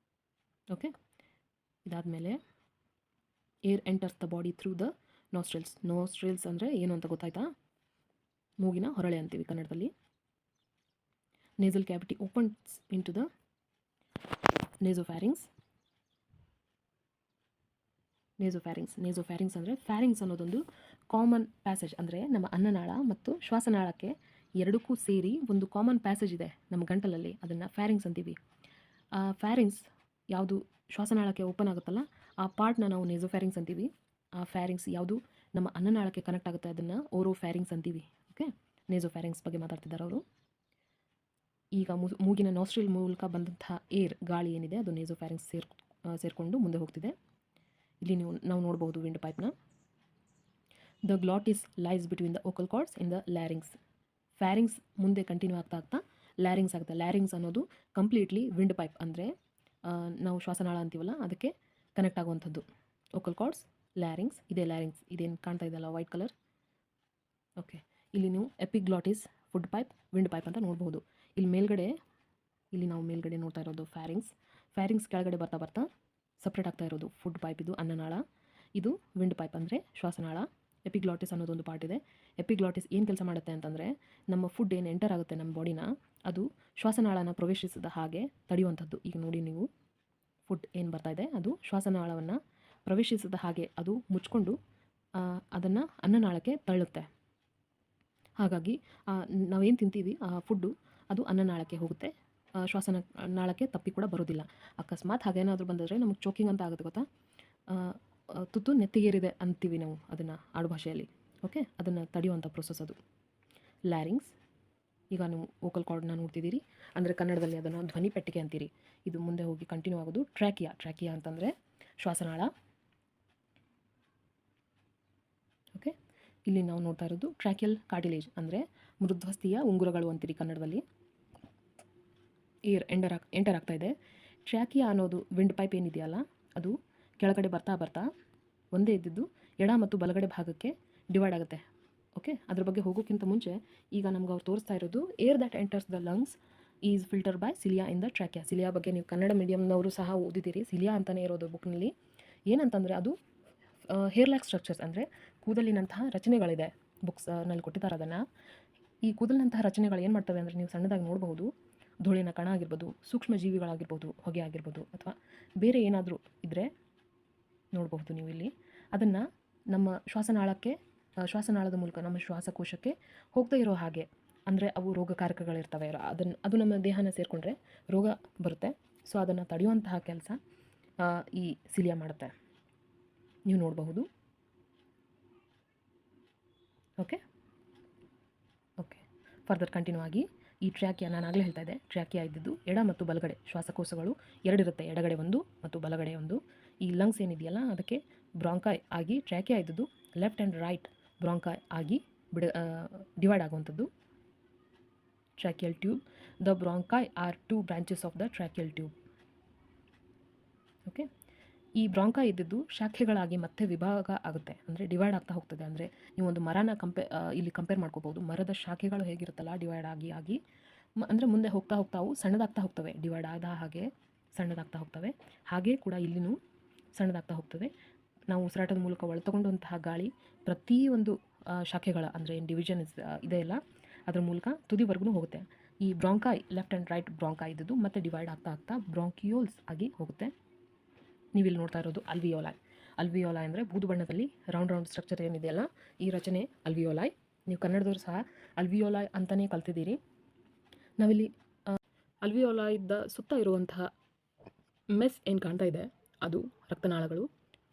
Okay, ಇದಾದಮೇಲೆ air enters the body through the nostrils. Nostrils ಅಂದರೆ ಏನು ಅಂತ ಗೊತ್ತಾಯ್ತಾ? ಮೂಗಿನ ಹೊರಳೆ ಅಂತೀವಿ ಕನ್ನಡದಲ್ಲಿ. nasal cavity opens into the nasopharynx. ನೇಸೋಫ್ಯಾರಿಂಗ್ಸ್ ಅಂದರೆ, ಫ್ಯಾರಿಂಗ್ಸ್ ಅನ್ನೋದೊಂದು ಕಾಮನ್ ಪ್ಯಾಸೇಜ್, ಅಂದರೆ ನಮ್ಮ ಅನ್ನನಾಳ ಮತ್ತು ಶ್ವಾಸನಾಳಕ್ಕೆ ಎರಡಕ್ಕೂ ಸೇರಿ ಒಂದು ಕಾಮನ್ ಪ್ಯಾಸೇಜ್ ಇದೆ ನಮ್ಮ ಗಂಟಲಲ್ಲಿ, ಅದನ್ನು ಫ್ಯಾರಿಂಗ್ಸ್ ಅಂತೀವಿ. ಆ ಫ್ಯಾರಿಂಗ್ಸ್ ಯಾವುದು ಶ್ವಾಸನಾಳಕ್ಕೆ ಓಪನ್ ಆಗುತ್ತಲ್ಲ, ಆ ಪಾರ್ಟ್ನ ನಾವು ನೇಸೋಫ್ಯಾರಿಂಗ್ಸ್ ಅಂತೀವಿ. ಆ ಫ್ಯಾರಿಂಗ್ಸ್ ಯಾವುದು ನಮ್ಮ ಅನ್ನನಾಳಕ್ಕೆ ಕನೆಕ್ಟ್ ಆಗುತ್ತೆ ಅದನ್ನು ಓರೋಫ್ಯಾರಿಂಗ್ಸ್ ಅಂತೀವಿ. ಓಕೆ, ನೇಸೋಫ್ಯಾರಿಂಗ್ಸ್ ಬಗ್ಗೆ ಮಾತಾಡ್ತಿದ್ದಾರೆ ಅವರು. ಈಗ ಮೂಗಿನ ನಾಸ್ಟ್ರಿಲ್ ಮೂಲಕ ಬಂದಂತಹ ಏರ್, ಗಾಳಿ ಏನಿದೆ ಅದು ನೇಸೋಫ್ಯಾರಿಂಗ್ಸ್ ಸೇರಿಕೊಂಡು ಮುಂದೆ ಹೋಗ್ತಿದೆ. ಇಲ್ಲಿ ನಾವು ನೋಡ್ಬೋದು ವಿಂಡ್ ಪೈಪ್ನ. The glottis lies between the vocal cords in the larynx. Pharynx ಮುಂದೆ ಕಂಟಿನ್ಯೂ ಆಗ್ತಾ ಆಗ್ತಾ ಲ್ಯಾರಿಂಗ್ಸ್ ಆಗುತ್ತೆ. ಲ್ಯಾರಿಂಗ್ಸ್ ಅನ್ನೋದು ಕಂಪ್ಲೀಟ್ಲಿ ವಿಂಡ್ ಪೈಪ್, ಅಂದರೆ ನಾವು ಶ್ವಾಸನಾಳ ಅಂತೀವಲ್ಲ ಅದಕ್ಕೆ ಕನೆಕ್ಟ್ ಆಗುವಂಥದ್ದು. ಓಕಲ್ ಕಾರ್ಡ್ಸ್, ಲ್ಯಾರಿಂಗ್ಸ್, ಲ್ಯಾರಿಂಗ್ಸ್ ಇದೇನು ಕಾಣ್ತಾ ಇದೆಯಲ್ಲ ವೈಟ್ ಕಲರ್. ಓಕೆ, ಇಲ್ಲಿ ನೀವು epiglottis, food pipe, wind pipe ಅಂತ ನೋಡ್ಬೋದು. ಇಲ್ಲಿ ನಾವು ಮೇಲ್ಗಡೆ ನೋಡ್ತಾ ಇರೋದು ಫ್ಯಾರಿಂಗ್ಸ್ ಕೆಳಗಡೆ ಬರ್ತಾ ಬರ್ತಾ ಸಪ್ರೇಟ್ ಆಗ್ತಾ ಇರೋದು ಫುಡ್ ಪೈಪ್, ಇದು ಅನ್ನನಾಳ. ಇದು ವಿಂಡ್ ಪೈಪ್ ಅಂದರೆ ಶ್ವಾಸನಾಳ. ಎಪಿಗ್ಲಾಟಿಸ್ ಅನ್ನೋದೊಂದು ಪಾರ್ಟ್ ಇದೆ. ಎಪಿಗ್ಲಾಟಿಸ್ ಏನು ಕೆಲಸ ಮಾಡುತ್ತೆ ಅಂತಂದರೆ, ನಮ್ಮ ಫುಡ್ ಏನು ಎಂಟರ್ ಆಗುತ್ತೆ ನಮ್ಮ ಬಾಡಿನ, ಅದು ಶ್ವಾಸನಾಳನ ಪ್ರವೇಶಿಸಿದ ಹಾಗೆ ತಡೆಯುವಂಥದ್ದು. ಈಗ ನೋಡಿ ನೀವು, ಫುಡ್ ಏನು ಬರ್ತಾ ಇದೆ ಅದು ಶ್ವಾಸನಾಳವನ್ನು ಪ್ರವೇಶಿಸಿದ ಹಾಗೆ ಅದು ಮುಚ್ಕೊಂಡು ಅದನ್ನು ಅನ್ನನಾಳಕ್ಕೆ ತಳ್ಳುತ್ತೆ. ಹಾಗಾಗಿ ನಾವೇನು ತಿಂತೀವಿ ಆ ಫುಡ್ಡು ಅದು ಅನ್ನನಾಳಕ್ಕೆ ಹೋಗುತ್ತೆ, ಶ್ವಾಸನಾಳಕ್ಕೆ ತಪ್ಪಿ ಕೂಡ ಬರೋದಿಲ್ಲ. ಅಕಸ್ಮಾತ್ ಹಾಗೇನಾದರೂ ಬಂದರೆ ನಮಗೆ ಚೋಕಿಂಗ್ ಅಂತ ಆಗುತ್ತೆ ಗೊತ್ತಾ. ತುತ್ತು ನೆತ್ತಿಗೇರಿದೆ ಅಂತೀವಿ ನಾವು ಅದನ್ನು ಆಡುಭಾಷೆಯಲ್ಲಿ. ಓಕೆ, ಅದನ್ನು ತಡೆಯುವಂಥ ಪ್ರೊಸೆಸ್ ಅದು ಲ್ಯಾರಿಂಗ್ಸ್. ಈಗ ನೀವು ವೋಕಲ್ ಕಾರ್ಡ್ನ ನೋಡ್ತಿದ್ದೀರಿ, ಅಂದರೆ ಕನ್ನಡದಲ್ಲಿ ಅದನ್ನು ಧ್ವನಿ ಪೆಟ್ಟಿಗೆ ಅಂತೀರಿ. ಇದು ಮುಂದೆ ಹೋಗಿ ಕಂಟಿನ್ಯೂ ಆಗೋದು ಟ್ರ್ಯಾಕಿಯಾ ಅಂತಂದರೆ ಶ್ವಾಸನಾಳ. ಓಕೆ, ಇಲ್ಲಿ ನಾವು ನೋಡ್ತಾ ಇರೋದು ಟ್ರ್ಯಾಕಿಯಲ್ ಕಾರ್ಟಿಲೇಜ್, ಅಂದರೆ ಮೃದ್ವಸ್ಥಿಯ ಉಂಗುರಗಳು ಅಂತೀರಿ ಕನ್ನಡದಲ್ಲಿ. ಏರ್ ಎಂಟರ್ ಆಗ್ತಾ ಇದೆ. ಟ್ರ್ಯಾಕಿಯಾ ಅನ್ನೋದು ವಿಂಡ್ ಪೈಪ್ ಏನಿದೆಯಲ್ಲ ಅದು ಕೆಳಗಡೆ ಬರ್ತಾ ಬರ್ತಾ ಒಂದೇ ಇದ್ದಿದ್ದು ಎಡ ಮತ್ತು ಬಲಗಡೆ ಭಾಗಕ್ಕೆ ಡಿವೈಡ್ ಆಗುತ್ತೆ. ಓಕೆ, ಅದ್ರ ಬಗ್ಗೆ ಹೋಗೋಕ್ಕಿಂತ ಮುಂಚೆ ಈಗ ನಮ್ಗೆ ಅವ್ರು ತೋರಿಸ್ತಾ ಇರೋದು air that enters the lungs is filter by cilia in the trachea. Cilia ಬಗ್ಗೆ ನೀವು ಕನ್ನಡ ಮೀಡಿಯಮ್ನವರು ಸಹ ಓದಿದ್ದೀರಿ. ಸಿಲಿಯಾ ಅಂತಲೇ ಇರೋದು ಬುಕ್ನಲ್ಲಿ. ಏನಂತಂದರೆ ಅದು ಹೇರ್ ಲ್ಯಾಕ್ ಸ್ಟ್ರಕ್ಚರ್ಸ್, ಅಂದರೆ ಕೂದಲಿನಂತಹ ರಚನೆಗಳಿದೆ. ಬುಕ್ಸ್ನಲ್ಲಿ ಕೊಟ್ಟಿದ್ದಾರೆ ಅದನ್ನು. ಈ ಕೂದಲಿನಂತಹ ರಚನೆಗಳು ಏನು ಮಾಡ್ತವೆ ಅಂದರೆ, ನೀವು ಸಣ್ಣದಾಗಿ ನೋಡಬಹುದು, ಧೂಳಿನ ಕಣ ಆಗಿರ್ಬೋದು, ಸೂಕ್ಷ್ಮ ಜೀವಿಗಳಾಗಿರ್ಬೋದು, ಹೊಗೆ ಆಗಿರ್ಬೋದು, ಅಥವಾ ಬೇರೆ ಏನಾದರೂ ಇದ್ದರೆ ನೋಡಬಹುದು ನೀವು ಇಲ್ಲಿ. ಅದನ್ನು ನಮ್ಮ ಶ್ವಾಸನಾಳದ ಮೂಲಕ ನಮ್ಮ ಶ್ವಾಸಕೋಶಕ್ಕೆ ಹೋಗ್ತಾ ಇರೋ ಹಾಗೆ, ಅಂದರೆ ಅವು ರೋಗಕಾರಕಗಳಿರ್ತವೆ, ಅದು ನಮ್ಮ ದೇಹನ ಸೇರಿಕೊಂಡ್ರೆ ರೋಗ ಬರುತ್ತೆ. ಸೊ ಅದನ್ನು ತಡೆಯುವಂತಹ ಕೆಲಸ ಈ ಸಿಲಿಯಾ ಮಾಡುತ್ತೆ, ನೀವು ನೋಡಬಹುದು. ಓಕೆ, ಫರ್ದರ್ ಕಂಟಿನ್ಯೂ ಆಗಿ ಈ ಟ್ರ್ಯಾಕಿಯಾ, ನಾನು ಆಗಲೇ ಹೇಳ್ತಾ ಇದ್ದೆ, ಟ್ರ್ಯಾಕಿಯಾ ಇದ್ದಿದ್ದು ಎಡ ಮತ್ತು ಬಲಗಡೆ ಶ್ವಾಸಕೋಶಗಳು ಎರಡಿರುತ್ತೆ, ಎಡಗಡೆ ಒಂದು ಮತ್ತು ಬಲಗಡೆ ಒಂದು. ಈ ಲಂಗ್ಸ್ ಏನಿದೆಯಲ್ಲ ಅದಕ್ಕೆ ಬ್ರಾಂಕಾಯ್ ಆಗಿ ಟ್ರ್ಯಾಕಿಯಾ ಇದ್ದಿದ್ದು ಲೆಫ್ಟ್ ಆ್ಯಂಡ್ ರೈಟ್ ಬ್ರಾಂಕಾಯ್ ಆಗಿ ಡಿವೈಡ್ ಆಗುವಂಥದ್ದು tracheal tube. The bronchi are 2 branches of the tracheal tube. Okay, ಈ ಬ್ರಾಂಕಾಯ್ ಇದ್ದಿದ್ದು ಶಾಖೆಗಳಾಗಿ ಮತ್ತೆ ವಿಭಾಗ ಆಗುತ್ತೆ, ಅಂದರೆ ಡಿವೈಡ್ ಆಗ್ತಾ ಹೋಗ್ತದೆ. ಅಂದರೆ ನೀವು ಒಂದು ಮರನ ಇಲ್ಲಿ ಕಂಪೇರ್ ಮಾಡ್ಕೋಬೋದು. ಮರದ ಶಾಖೆಗಳು ಹೇಗಿರುತ್ತಲ್ಲ ಡಿವೈಡ್ ಆಗಿ ಅಂದರೆ ಮುಂದೆ ಹೋಗ್ತಾ ಅವು ಸಣ್ಣದಾಗ್ತಾ ಹೋಗ್ತವೆ, ಡಿವೈಡ್ ಆದ ಹಾಗೆ ಸಣ್ಣದಾಗ್ತಾ ಹೋಗ್ತವೆ. ಹಾಗೇ ಕೂಡ ಇಲ್ಲಿನೂ ಸಣ್ಣದಾಗ್ತಾ ಹೋಗ್ತದೆ. ನಾವು ಉಸಿರಾಟದ ಮೂಲಕ ಒಳತಗೊಂಡಂತಹ ಗಾಳಿ ಪ್ರತಿಯೊಂದು ಶಾಖೆಗಳ, ಅಂದರೆ ಡಿವಿಷನ್ ಇದೆಯಲ್ಲ ಅದರ ಮೂಲಕ ತುದಿವರೆಗೂ ಹೋಗುತ್ತೆ. ಈ ಬ್ರಾಂಕಾಯ್ ಲೆಫ್ಟ್ ಆ್ಯಂಡ್ ರೈಟ್ ಬ್ರಾಂಕಾಯ್ ಇದ್ದದ್ದು ಮತ್ತೆ ಡಿವೈಡ್ ಆಗ್ತಾ ಬ್ರಾಂಕಿಯೋಲ್ಸ್ ಆಗಿ ಹೋಗುತ್ತೆ. ನೀವಿಲ್ಲಿ ನೋಡ್ತಾ ಇರೋದು ಅಲ್ವಿಯೋಲಾಯ್ ಅಂದರೆ ಬೂದು ಬಣ್ಣದಲ್ಲಿ ರೌಂಡ್ ಸ್ಟ್ರಕ್ಚರ್ ಏನಿದೆಯಲ್ಲ ಈ ರಚನೆ ಅಲ್ವಿಯೋಲಾಯ್. ನೀವು ಕನ್ನಡದವರು ಸಹ ಅಲ್ವಿಯೋಲಾಯ್ ಅಂತಲೇ ಕಲ್ತಿದ್ದೀರಿ. ನಾವಿಲ್ಲಿ ಅಲ್ವಿಯೋಲಾಯ್ದ ಸುತ್ತ ಇರುವಂತಹ ಮೆಸ್ ಏನು ಕಾಣ್ತಾ ಇದೆ ಅದು ರಕ್ತನಾಳಗಳು.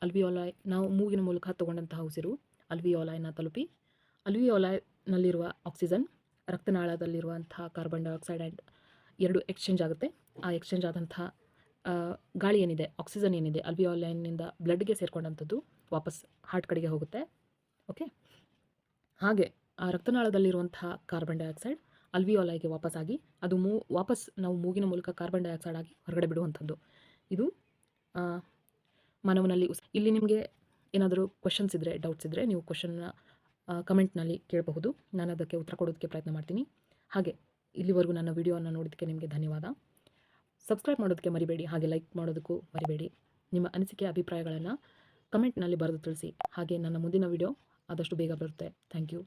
ಅಲ್ವಿಯೋಲಾಯ್ ನಾವು ಮೂಗಿನ ಮೂಲಕ ತಗೊಂಡಂತಹ ಉಸಿರು ಅಲ್ವಿಯೋಲಾಯ್ನ ತಲುಪಿ ಅಲ್ವಿಯೋಲಾಯ್ನಲ್ಲಿರುವ ಆಕ್ಸಿಜನ್ ರಕ್ತನಾಳದಲ್ಲಿರುವಂತಹ ಕಾರ್ಬನ್ ಡೈಆಕ್ಸೈಡ್ ಆ್ಯಂಡ್ ಎರಡು ಎಕ್ಸ್ಚೇಂಜ್ ಆಗುತ್ತೆ. ಆ ಎಕ್ಸ್ಚೇಂಜ್ ಆದಂತಹ ಗಾಳಿ ಏನಿದೆ, ಆಕ್ಸಿಜನ್ ಏನಿದೆ ಅಲ್ವಿಯೋಲೈನ್ನಿಂದ ಬ್ಲಡ್ಗೆ ಸೇರಿಕೊಂಡಂಥದ್ದು ವಾಪಸ್ ಹಾರ್ಟ್ ಕಡೆಗೆ ಹೋಗುತ್ತೆ. ಓಕೆ, ಹಾಗೆ ಆ ರಕ್ತನಾಳದಲ್ಲಿರುವಂತಹ ಕಾರ್ಬನ್ ಡೈಆಕ್ಸೈಡ್ ಅಲ್ವಿಯೋಲೈಗೆ ವಾಪಸ್ಸಾಗಿ ಅದು ವಾಪಸ್ ನಾವು ಮೂಗಿನ ಮೂಲಕ ಕಾರ್ಬನ್ ಡೈಆಕ್ಸೈಡ್ ಆಗಿ ಹೊರಗಡೆ ಬಿಡುವಂಥದ್ದು. ಇದು ಮಾನವನಲ್ಲಿ ಇಲ್ಲಿ ನಿಮಗೆ ಏನಾದರೂ ಕ್ವಶನ್ಸ್ ಇದ್ದರೆ, ಡೌಟ್ಸ್ ಇದ್ದರೆ ನೀವು ಕ್ವಶನ್ನ ಕಮೆಂಟ್ನಲ್ಲಿ ಕೇಳಬಹುದು. ನಾನು ಅದಕ್ಕೆ ಉತ್ತರ ಕೊಡೋದಕ್ಕೆ ಪ್ರಯತ್ನ ಮಾಡ್ತೀನಿ. ಹಾಗೆ ಇಲ್ಲಿವರೆಗೂ ನನ್ನ ವಿಡಿಯೋವನ್ನು ನೋಡೋದಕ್ಕೆ ನಿಮಗೆ ಧನ್ಯವಾದ. ಸಬ್ಸ್ಕ್ರೈಬ್ ಮಾಡೋದಕ್ಕೆ ಮರಿಬೇಡಿ, ಹಾಗೆ ಲೈಕ್ ಮಾಡೋದಕ್ಕೂ ಮರಿಬೇಡಿ. ನಿಮ್ಮ ಅನಿಸಿಕೆ ಅಭಿಪ್ರಾಯಗಳನ್ನು ಕಮೆಂಟ್ನಲ್ಲಿ ಬರೆದು ತಿಳಿಸಿ. ಹಾಗೆ ನನ್ನ ಮುಂದಿನ ವಿಡಿಯೋ ಆದಷ್ಟು ಬೇಗ ಬರುತ್ತೆ. Thank you.